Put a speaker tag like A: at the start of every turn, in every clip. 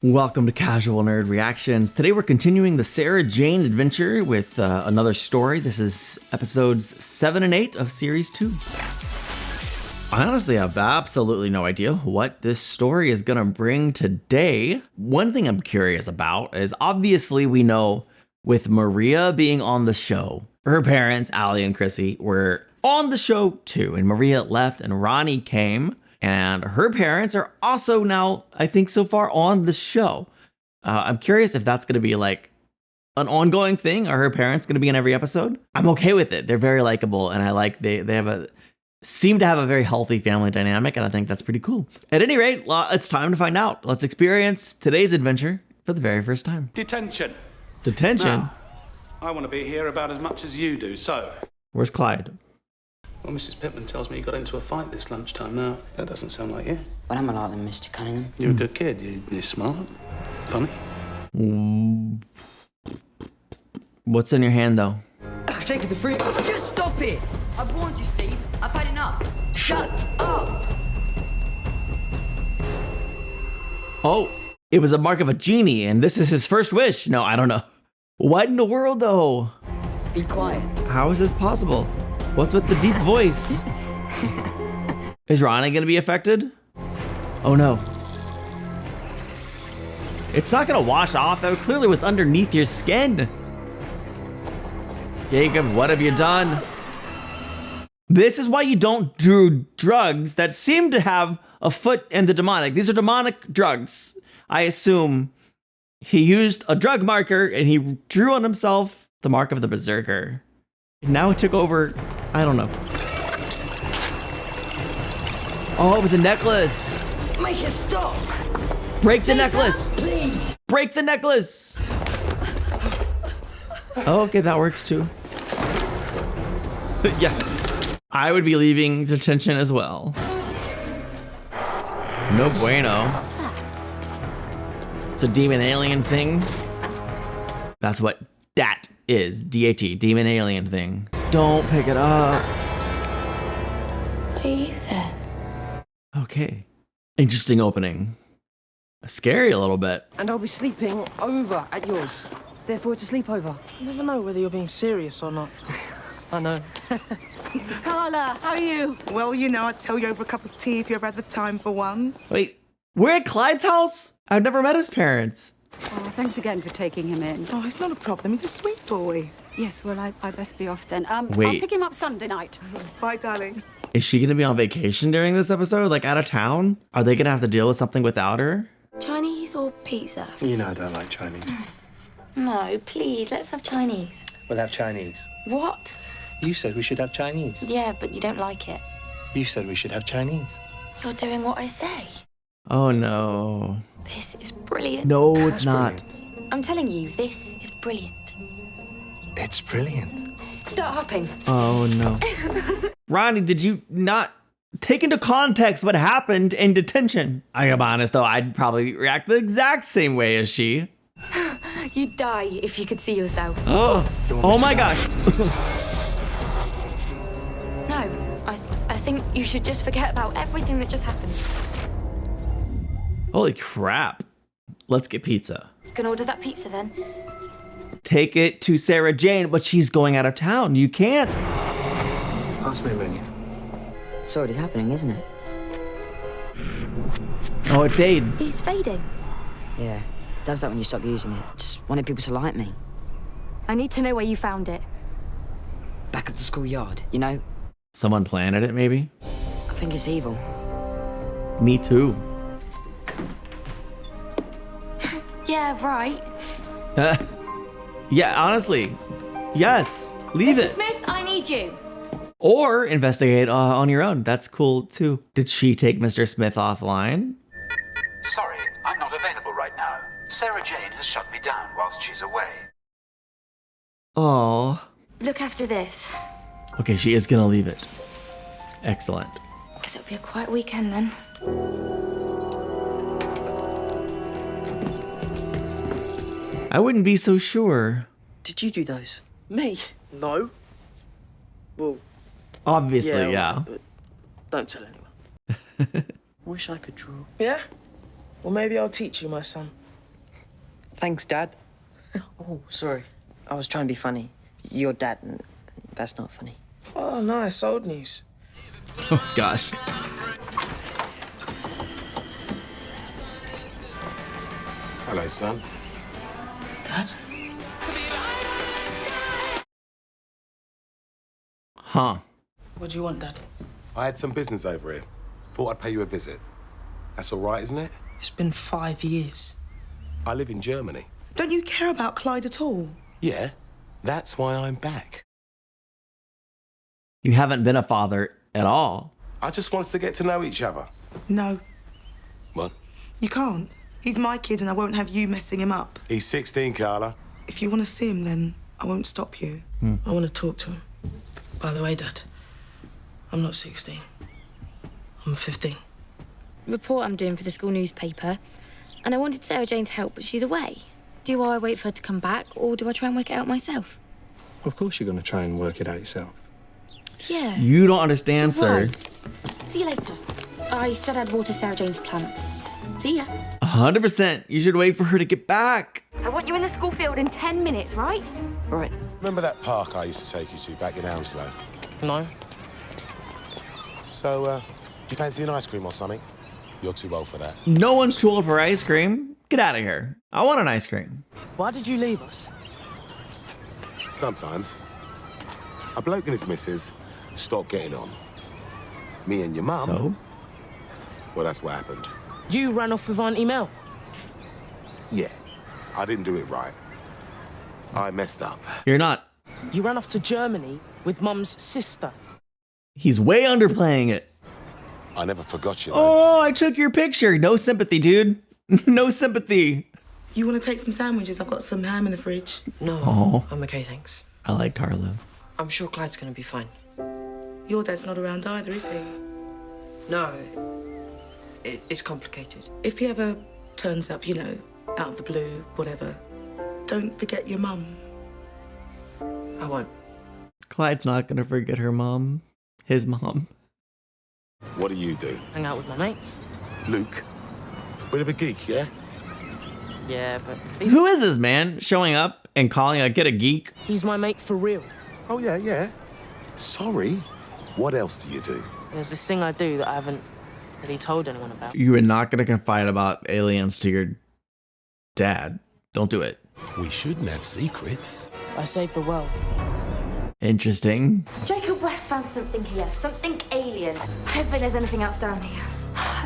A: Welcome to Casual Nerd Reactions. Today we're continuing the Sarah Jane adventure with another story. This is episodes 7 and 8 of series 2. I honestly have absolutely no idea what this story is gonna bring today. One thing I'm curious about is obviously we know with Maria being on the show, her parents, Allie and Chrissy, were on the show too, and Maria left and Ronnie came. And her parents are also now, I think so far, on the show. I'm curious if that's going to be like an ongoing thing. Are her parents going to be in every episode? I'm okay with it. They're very likable, and I like they seem to have a very healthy family dynamic, and I think that's pretty cool. At any rate, it's time to find out. Let's experience today's adventure for the very first time.
B: Detention.
A: Detention?
B: Now, I want to be here about as much as you do, so...
A: Where's Clyde?
B: Well, Mrs. Pittman tells me you got into a fight this lunchtime. Now, that doesn't sound like you.
C: Well, I'm a lot than Mr. Cunningham.
B: You're a good kid. You're smart. Funny.
A: What's in your hand, though?
C: Shake is a freak. Just stop it! I've warned you, Steve. I've had enough. Shut up!
A: Oh, it was a mark of a genie, and this is his first wish. No, I don't know. What in the world, though?
C: Be quiet.
A: How is this possible? What's with the deep voice? Is Ronnie gonna be affected? Oh no. It's not gonna wash off. That clearly was underneath your skin. Jacob, what have you done? This is why you don't do drugs that seem to have a foot in the demonic. These are demonic drugs. I assume he used a drug marker and he drew on himself the mark of the Berserker. Now it took over, I don't know. Oh, it was a necklace.
C: Make it stop!
A: Break the necklace.
C: Please!
A: Break the necklace. Oh, okay, that works too. Yeah, I would be leaving detention as well. No bueno.
D: What's that?
A: It's a demon alien thing. That's what dat is. D-A-T, demon alien thing. Don't pick it up.
D: Are you there?
A: Okay. Interesting opening. Scary a little bit.
E: And I'll be sleeping over at yours. Therefore, it's a sleepover. You never know whether you're being serious or not. I know.
D: Carla, how are you?
F: Well, you know, I'd tell you over a cup of tea if you ever had the time for one.
A: Wait, we're at Clyde's house? I've never met his parents.
G: Oh, thanks again for taking him in.
F: Oh, it's not a problem. He's a sweet boy.
G: Yes, well, I best be off then.
A: Wait.
G: I'll pick him up Sunday night.
F: Bye, darling.
A: Is she gonna be on vacation during this episode? Like out of town? Are they gonna have to deal with something without her?
D: Chinese or pizza?
H: You know I don't like Chinese.
D: No, please, let's have Chinese.
H: We'll have Chinese.
D: What?
H: You said we should have Chinese.
D: Yeah, but you don't like it.
H: You said we should have Chinese.
D: You're doing what I say.
A: Oh no.
D: This is brilliant.
A: No, it's not.
D: I'm telling you, this is brilliant.
H: It's brilliant.
D: Start hopping.
A: Oh no. Ronnie, did you not take into context what happened in detention? I'm honest though, I'd probably react the exact same way as she.
D: You'd die if you could see yourself.
A: Oh my gosh.
D: No, I think you should just forget about everything that just happened.
A: Holy crap. Let's get pizza.
D: You can order that pizza then.
A: Take it to Sarah Jane, but she's going out of town. You can't.
H: Pass me a menu.
C: It's already happening, isn't it?
A: Oh, it fades.
D: He's fading.
C: Yeah. It does that when you stop using it. Just wanted people to like me.
D: I need to know where you found it.
C: Back of the schoolyard, you know?
A: Someone planted it, maybe?
C: I think it's evil.
A: Me too.
D: Yeah, right.
A: Yeah, honestly. Yes. Leave it.
D: Smith, I need you.
A: Or investigate on your own. That's cool too. Did she take Mr. Smith offline?
I: Sorry, I'm not available right now. Sarah Jane has shut me down whilst she's away.
A: Oh.
D: Look after this.
A: Okay, she is gonna leave it. Excellent.
D: Guess it'll be a quiet weekend then.
A: I wouldn't be so sure.
E: Did you do those? Me? No. Well,
A: Obviously, yeah.
E: But don't tell anyone. Wish I could draw. Yeah? Well, maybe I'll teach you, my son. Thanks, Dad. Oh, sorry. I was trying to be funny. You're Dad, and that's not funny.
F: Oh, nice. Old news.
A: Oh, gosh.
J: Hello, son.
F: Dad?
A: Huh.
F: What do you want, Dad?
J: I had some business over here. Thought I'd pay you a visit. That's all right, isn't it?
F: It's been 5 years.
J: I live in Germany.
F: Don't you care about Clyde at all?
J: Yeah, that's why I'm back.
A: You haven't been a father at all.
J: I just want us to get to know each other.
F: No,
J: What?
F: you can't. He's my kid and I won't have you messing him up.
J: He's 16, Carla.
F: If you want to see him, then I won't stop you. I want to talk to him. By the way, Dad, I'm not 16. I'm 15.
D: Report I'm doing for the school newspaper, and I wanted Sarah Jane to help, but she's away. Do I wait for her to come back, or do I try and work it out myself?
H: Of course you're going to try and work it out yourself.
D: Yeah.
A: You don't understand,
D: You're
A: sir.
D: right. See you later. I said I'd water Sarah Jane's plants. See ya.
A: 100%. You should wait for her to get back.
D: I want you in the school field in 10 minutes, right?
E: Right.
J: Remember that park I used to take you to back in Hounslow?
F: No.
J: So, do you fancy an ice cream or something? You're too old for that.
A: No one's too old for ice cream. Get out of here. I want an ice cream.
F: Why did you leave us?
J: Sometimes. A bloke and his missus stopped getting on. Me and your mum...
A: So?
J: Well, that's what happened.
F: You ran off with Auntie Mel.
J: Yeah, I didn't do it right. I messed up.
A: You're not.
F: You ran off to Germany with Mum's sister.
A: He's way underplaying it.
J: I never forgot you, though.
A: Oh, I took your picture. No sympathy, dude. No sympathy.
F: You want to take some sandwiches? I've got some ham in the fridge.
E: No,
A: Oh.
E: I'm okay, thanks.
A: I like Carlo.
E: I'm sure Clyde's gonna be fine.
F: Your dad's not around either, is he?
E: No, it's complicated.
F: If he ever turns up, you know, out of the blue, whatever, don't forget your mum.
E: I won't.
A: Clyde's not gonna forget her mom. His mom.
J: What do you do?
F: Hang out with my mates.
J: Luke? Bit of a geek, yeah?
F: Yeah, but
A: Who is this man showing up and calling a kid a geek?
F: he's my mate for real.
J: Oh, yeah, yeah. Sorry. What else do you do?
F: There's this thing I do that I haven't really told anyone about.
A: You are not gonna confide about aliens to your dad. Don't do it.
J: We shouldn't have secrets.
F: I saved the world.
A: Interesting.
D: Jacob West found something here, something alien. Hopefully there's anything else down here.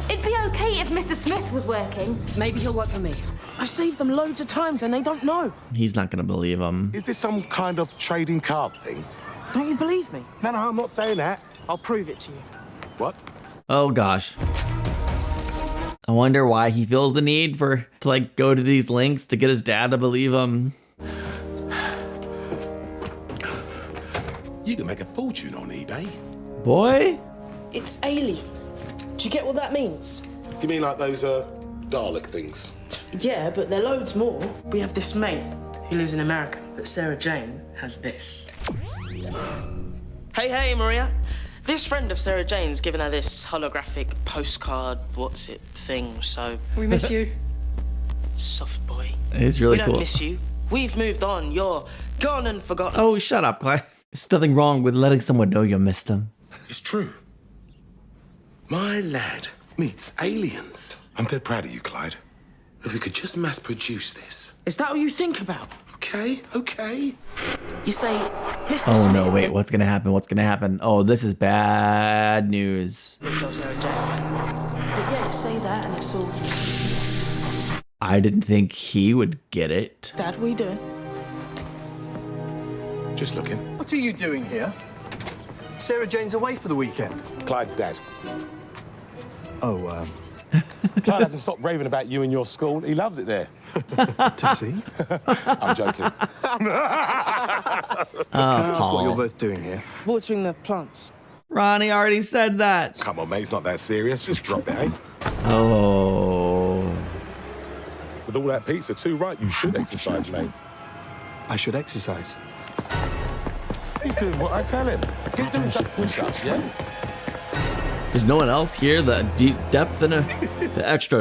D: It'd be okay if Mr. Smith was working.
E: Maybe he'll work for me.
F: I saved them loads of times and they don't know.
A: He's not gonna believe him.
J: Is this some kind of trading card thing?
F: Don't you believe me?
J: No, I'm not saying that.
F: I'll prove it to you.
J: What?
A: Oh gosh. I wonder why he feels the need to like go to these links to get his dad to believe him.
J: You can make a fortune on eBay.
A: Boy?
F: It's alien. Do you get what that means?
J: You mean like those, Dalek things?
F: Yeah, but there are loads more. We have this mate who lives in America, but Sarah Jane has this. Hey, Maria. This friend of Sarah Jane's given her this holographic postcard, thing, so...
E: We miss you.
F: Soft boy.
A: It's really
F: We
A: cool.
F: don't miss you. We've moved on. You're gone and forgotten.
A: Oh, shut up, Clyde. There's nothing wrong with letting someone know you miss them.
J: It's true. My lad meets aliens. I'm dead proud of you, Clyde. If we could just mass produce this.
F: Is that what you think about?
J: Okay.
F: You say, Mr.
A: Oh
F: Smith...
A: no, wait, what's gonna happen? What's gonna happen? Oh, this is bad news.
F: Tell Sarah Jane. But yeah, say that and it's all...
A: I didn't think he would get it.
F: Dad, what are you doing?
J: Just looking.
K: What are you doing here? Sarah Jane's away for the weekend.
J: Clyde's dad.
K: Oh,
J: Clyde hasn't stopped raving about you and your school. He loves it there.
K: to see?
J: I'm joking.
K: Can I ask what you're both doing here?
F: Watering the plants.
A: Ronnie already said that.
J: Come on, mate, it's not that serious. Just drop it, eh?
A: Oh.
J: With all that pizza too, right? You should exercise, mate.
K: I should exercise.
J: He's doing what I tell him. Get doing some push-ups, yeah?
A: Does no one else hear the deep depth in the extra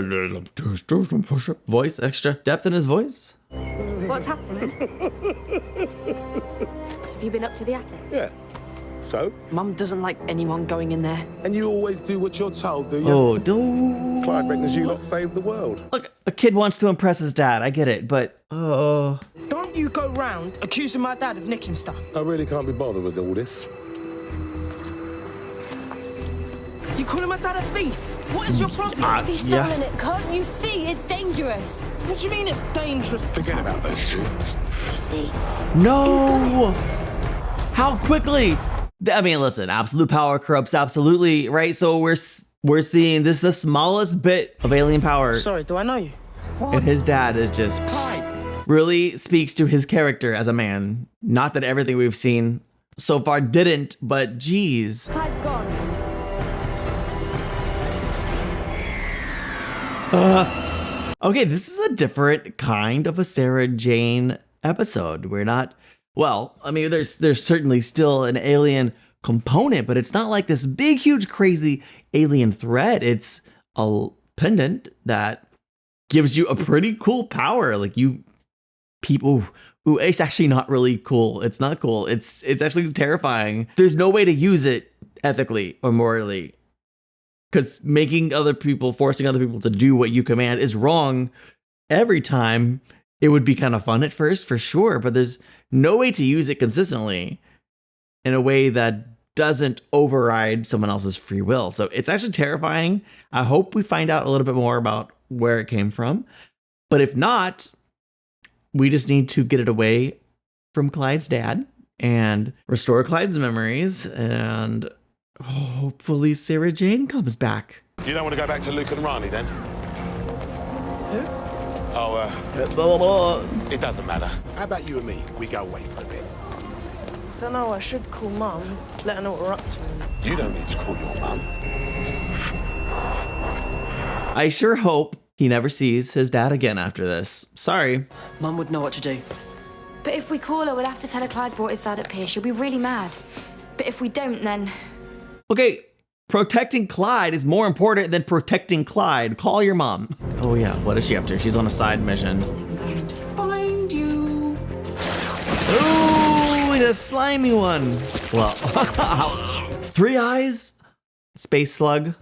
A: voice, extra depth in his voice?
D: What's happened? Have you been up to the attic?
K: Yeah. So?
E: Mum doesn't like anyone going in there.
K: And you always do what you're told, do you?
A: Oh, don't.
K: Clyde reckons you lot saved the world.
A: Look, a kid wants to impress his dad. I get it, but
E: Don't you go round accusing my dad of nicking stuff.
K: I really can't be bothered with all this.
E: You calling my dad a thief? What is your problem?
D: He's stolen it. Can't you see? It's dangerous.
E: What do you mean it's dangerous?
K: Forget about those two.
D: You see?
A: no. How quickly? I mean, listen, absolute power corrupts absolutely, right? So we're seeing this the smallest bit of alien power.
E: Sorry, do I know you?
A: And his dad is just really speaks to his character as a man. Not that everything we've seen so far didn't, but geez.
D: Clyde's gone.
A: Okay, this is a different kind of a Sarah Jane episode. We're not, well, I mean, there's certainly still an alien component, but it's not like this big, huge, crazy alien threat. It's a pendant that gives you a pretty cool power. Like people, ooh, it's actually not really cool. It's not cool. It's actually terrifying. There's no way to use it ethically or morally. Because forcing other people to do what you command is wrong every time. It would be kind of fun at first, for sure, but there's no way to use it consistently in a way that doesn't override someone else's free will. So it's actually terrifying. I hope we find out a little bit more about where it came from. But if not, we just need to get it away from Clyde's dad and restore Clyde's memories, and hopefully Sarah Jane comes back.
K: You don't want to go back to Luke and Rani then?
E: Who?
K: Oh, it doesn't matter. How about you and me? We go away for a bit.
E: Don't know, I should call Mum, let her know what we're up to.
K: You don't need to call your mum.
A: I sure hope he never sees his dad again after this. Sorry.
E: Mum would know what to do.
D: But if we call her, we'll have to tell her Clyde brought his dad up here. She'll be really mad. But if we don't, then...
A: Okay, protecting Clyde is more important than protecting Clyde. Call your mom. Oh yeah, what is she up to? She's on a side mission.
F: Find you.
A: Ooh, the slimy one. Well, 3 eyes? Space slug?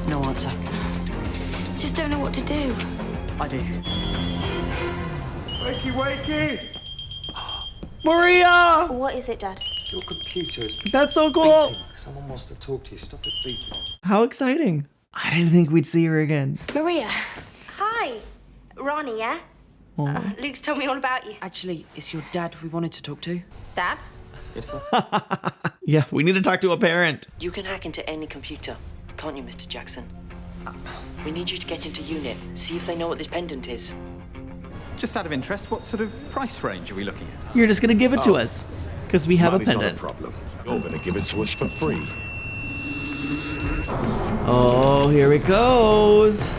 E: No answer.
D: Just don't know what to do.
E: I do.
K: Wakey, wakey!
A: Maria!
L: What is it, Dad?
H: Your computer is
A: That's so cool.
H: beeping. Someone wants to talk to you. Stop it beeping.
A: How exciting. I didn't think we'd see her again.
D: Maria.
L: Hi. Ronnie, yeah? Luke's told me all about you.
E: Actually, it's your dad we wanted to talk to.
L: Dad?
H: Yes, sir.
A: Yeah, we need to talk to a parent.
M: You can hack into any computer, can't you, Mr. Jackson? We need you to get into UNIT, see if they know what this pendant is.
N: Just out of interest, what sort of price range are we looking at?
A: You're just gonna give it to us, because we have
K: Money's
A: a pendant.
K: not a problem. You're going to give it to us for free.
A: Oh, here it goes.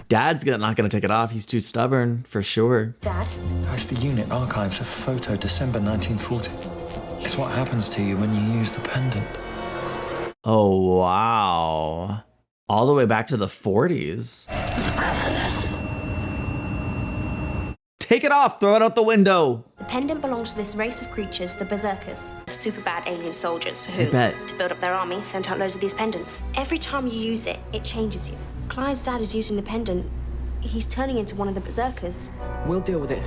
A: Dad's not gonna take it off. He's too stubborn, for sure.
L: Dad?
O: That's the unit archives of photo December 1940. It's what happens to you when you use the pendant.
A: Oh, wow. All the way back to the 40s. Take it off, throw it out the window.
L: The pendant belongs to this race of creatures, the Berserkers. Super bad alien soldiers who,
A: I bet.
L: to build up their army, sent out loads of these pendants. Every time you use it, it changes you. Clyde's dad is using the pendant. He's turning into one of the Berserkers.
E: We'll deal with it.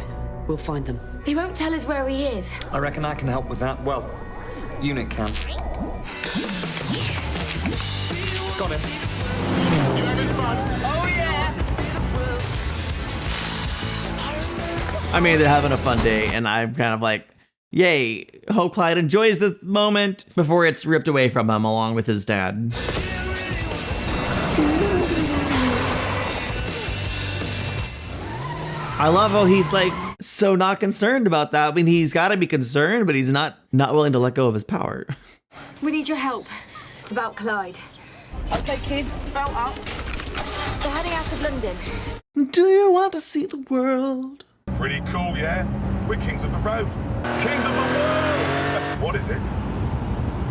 E: We'll find them.
D: He won't tell us where he is.
O: I reckon I can help with that. Well, unit can. Got him.
K: You having fun?
E: Oh, yeah!
A: I mean, they're having a fun day, and I'm kind of like, yay, hope Clyde enjoys this moment before it's ripped away from him along with his dad. I love how he's like so not concerned about that. I mean, he's got to be concerned, but he's not willing to let go of his power.
D: We need your help. It's about Clyde.
E: Okay, kids, belt up.
D: We're heading out of London.
A: Do you want to see the world?
K: Pretty cool, yeah? We're kings of the road. Kings of the world! What is it?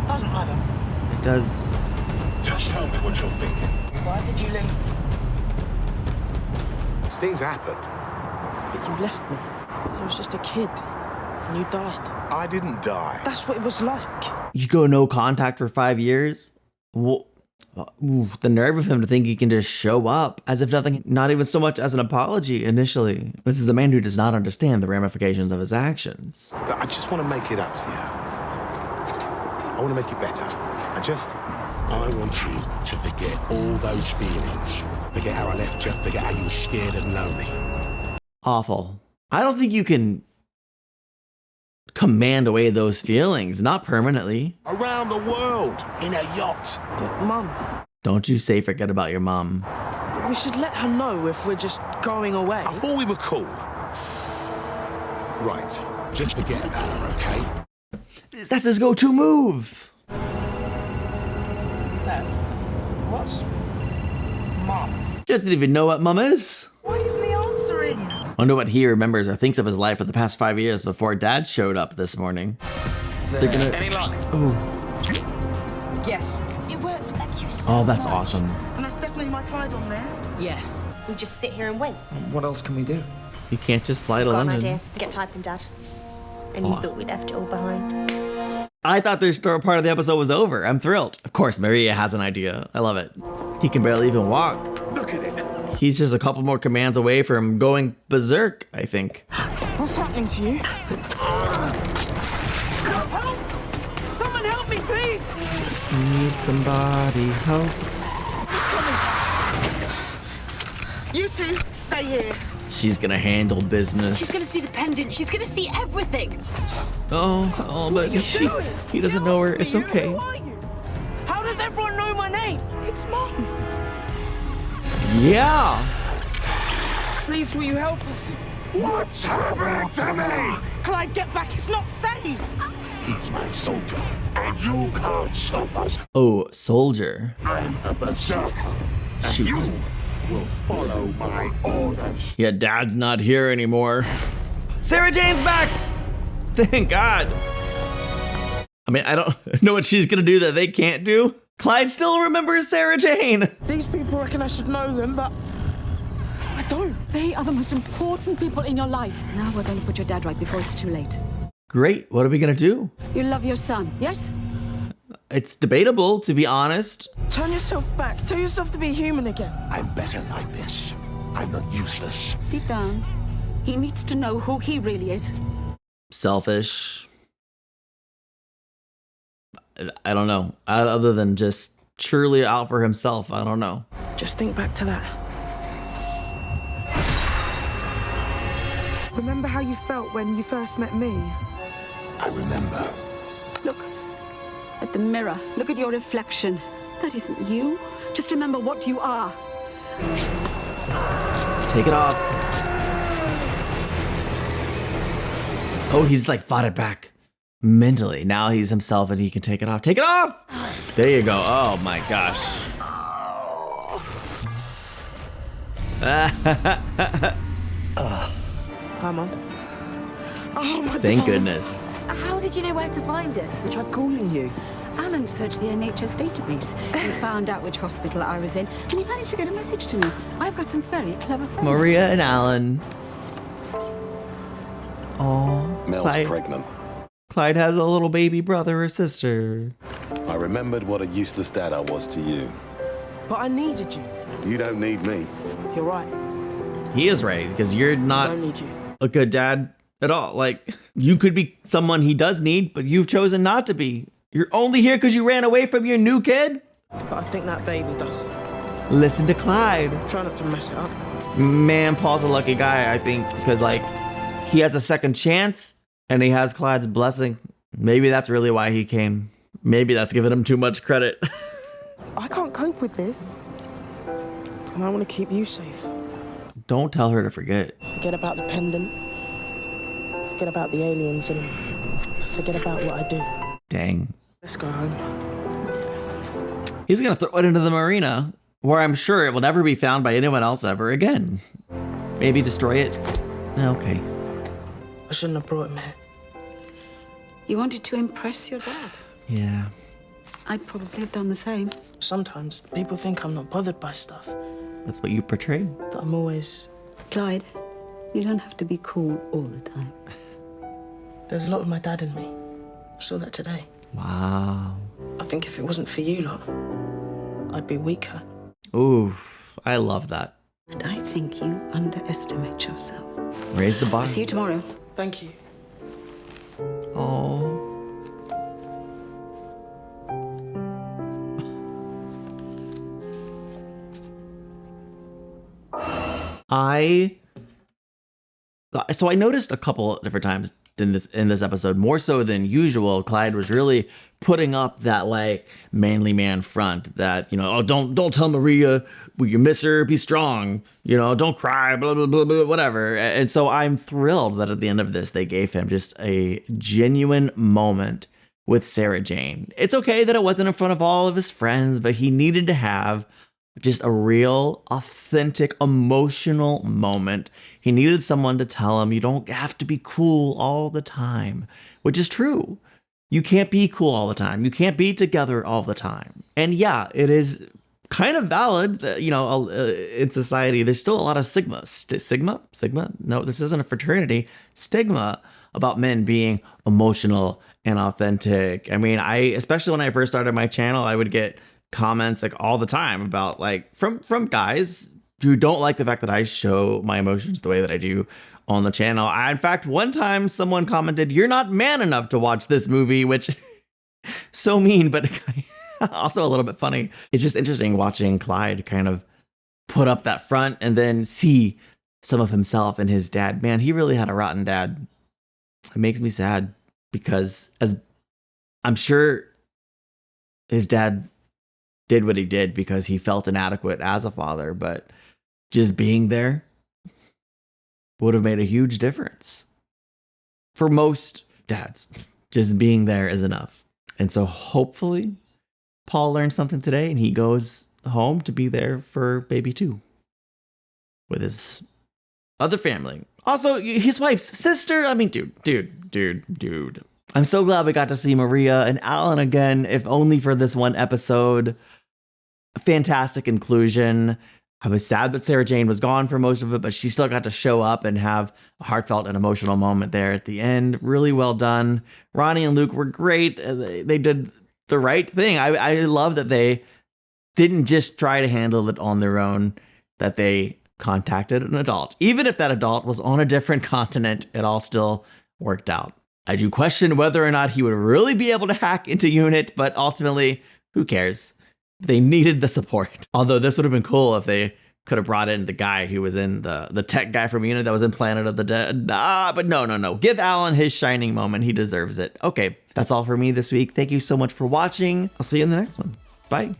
E: Doesn't matter.
A: It does.
J: Just tell me what you're thinking.
E: Why did you leave?
J: These things happen.
E: But you left me. I was just a kid. And you died.
J: I didn't die.
E: That's what it was like.
A: You go no contact for 5 years? Well, the nerve of him to think he can just show up as if nothing, not even so much as an apology initially. This is a man who does not understand the ramifications of his actions.
J: I just want to make it up to you. I want to make you better. I want you to forget all those feelings. Forget how I left you. Forget how you were scared and lonely.
A: Awful. I don't think you can command away those feelings, not permanently.
J: Around the world in a yacht.
E: But Mum.
A: Don't you say forget about your mum.
E: We should let her know if we're just going away.
J: I thought we were cool. Right. Just forget about her, okay?
A: That's his go-to move.
E: Dad, what's Mum?
A: Doesn't even know what mum is.
F: Why isn't he answering?
A: Wonder what he remembers or thinks of his life for the past 5 years before Dad showed up this morning. They're gonna...
E: Any luck?
A: Oh.
C: Yes.
D: It works, thank you so
A: Oh, that's
D: much.
A: awesome.
F: And that's definitely my Clyde on there.
C: Yeah.
L: We just sit here and wait.
O: What else can we do?
A: You can't just fly to
L: Got an
A: London.
L: idea. Get typing, Dad. And you thought we left it all behind.
A: I thought their story part of the episode was over. I'm thrilled. Of course, Maria has an idea. I love it. He can barely even walk.
J: Look at it.
A: He's just a couple more commands away from going berserk, I think.
E: What's happening to you? Help! Someone help me, please!
A: Need somebody help.
E: He's coming.
F: You two, stay here.
A: She's gonna handle business.
D: She's gonna see the pendant. She's gonna see everything.
A: Oh, but he doesn't know her. It's okay.
E: Who are you? How does everyone know my name? It's Mum.
A: Yeah.
E: Please, will you help us?
J: What's happening to me?
F: Clyde, get back. It's not safe.
J: He's my soldier, and you can't stop us.
A: Oh, soldier.
J: I'm a berserker, and
A: Shoot.
J: you will follow my orders.
A: Yeah, Dad's not here anymore. Sarah Jane's back! Thank God. I mean, I don't know what she's gonna do that they can't do. Clyde still remembers Sarah Jane.
E: These people reckon I should know them, but I don't.
G: They are the most important people in your life. Now we're going to put your dad right before it's too late.
A: Great, what are we gonna do?
G: You love your son, yes?
A: It's debatable, to be honest.
E: Turn yourself back. Tell yourself to be human again.
J: I'm better like this. I'm not useless.
G: Deep down, he needs to know who he really is.
A: Selfish. I don't know. Other than just truly out for himself, I don't know.
E: Just think back to that.
F: Remember how you felt when you first met me?
J: I remember.
G: Look at the mirror. Look at your reflection. That isn't you. Just remember what you are.
A: Take it off. Oh, he just like fought it back mentally. Now he's himself and he can take it off. Take it off! There you go. Oh my gosh.
E: Come on.
F: Oh, my
A: Thank
F: God.
A: goodness.
D: How did you know where to find us?
E: I tried calling you.
G: Alan searched the NHS database. He found out which hospital I was in, and he managed to get a message to me. I've got some very clever friends.
A: Maria and Alan. Oh,
J: Mel's pregnant.
A: Clyde has a little baby brother or sister.
J: I remembered what a useless dad I was to you.
E: But I needed you.
J: You don't need me.
E: You're right.
A: He is right, because you're
E: I
A: not
E: don't need you.
A: a good dad at all. Like, you could be someone he does need, but you've chosen not to be. You're only here because you ran away from your new kid?
E: But I think that baby does.
A: Listen to Clyde.
E: Try not to mess it up.
A: Man, Paul's a lucky guy, I think, because, like, he has a second chance, and he has Clyde's blessing. Maybe that's really why he came. Maybe that's giving him too much credit.
F: I can't cope with this.
E: And I want to keep you safe.
A: Don't tell her to forget.
E: Forget about the pendant. Forget about the aliens and forget about what I do.
A: Dang.
E: Let's go home.
A: He's gonna throw it into the marina, where I'm sure it will never be found by anyone else ever again. Maybe destroy it? Okay.
E: I shouldn't have brought him here.
G: You wanted to impress your dad.
A: Yeah.
G: I'd probably have done the same.
F: Sometimes people think I'm not bothered by stuff.
A: That's what you portray.
F: That I'm always...
G: Clyde, you don't have to be cool all the time.
F: There's a lot of my dad in me. I saw that today.
A: Wow.
F: I think if it wasn't for you lot, I'd be weaker.
A: Ooh, I love that.
G: And I think you underestimate yourself.
A: Raise the bar.
G: I'll see you tomorrow.
F: Thank you.
A: Oh. So I noticed a couple different times in this episode, more so than usual, Clyde was really putting up that like manly man front that, you know, oh, don't tell Maria you miss her, be strong, you know, don't cry, blah, blah, blah, blah, whatever. And so I'm thrilled that at the end of this, they gave him just a genuine moment with Sarah Jane. It's okay that it wasn't in front of all of his friends, but he needed to have just a real, authentic, emotional moment. He needed someone to tell him you don't have to be cool all the time, which is true. You can't be cool all the time. You can't be together all the time. And yeah, it is kind of valid that, you know, in society, there's still a lot of stigma? No, this isn't a fraternity. Stigma about men being emotional and authentic. I mean, especially when I first started my channel, I would get comments like all the time about like from guys who don't like the fact that I show my emotions the way that I do on the channel. In fact, one time someone commented, "You're not man enough to watch this movie," which so mean, but also a little bit funny. It's just interesting watching Clyde kind of put up that front and then see some of himself and his dad. Man, he really had a rotten dad. It makes me sad because, as I'm sure his dad did what he did because he felt inadequate as a father, but just being there would have made a huge difference. For most dads, just being there is enough. And so hopefully Paul learned something today and he goes home to be there for baby 2 with his other family. Also, his wife's sister. I mean, dude. I'm so glad we got to see Maria and Alan again, if only for this one episode. Fantastic inclusion. I was sad that Sarah Jane was gone for most of it, but she still got to show up and have a heartfelt and emotional moment there at the end. Really well done. Ronnie and Luke were great. They did the right thing. I love that they didn't just try to handle it on their own, that they contacted an adult. Even if that adult was on a different continent, it all still worked out. I do question whether or not he would really be able to hack into UNIT, but ultimately, who cares? They needed the support. Although this would have been cool if they could have brought in the guy who was in the tech guy from UNIT that was in Planet of the Dead. But no. Give Alan his shining moment. He deserves it. Okay, that's all for me this week. Thank you so much for watching. I'll see you in the next one. Bye.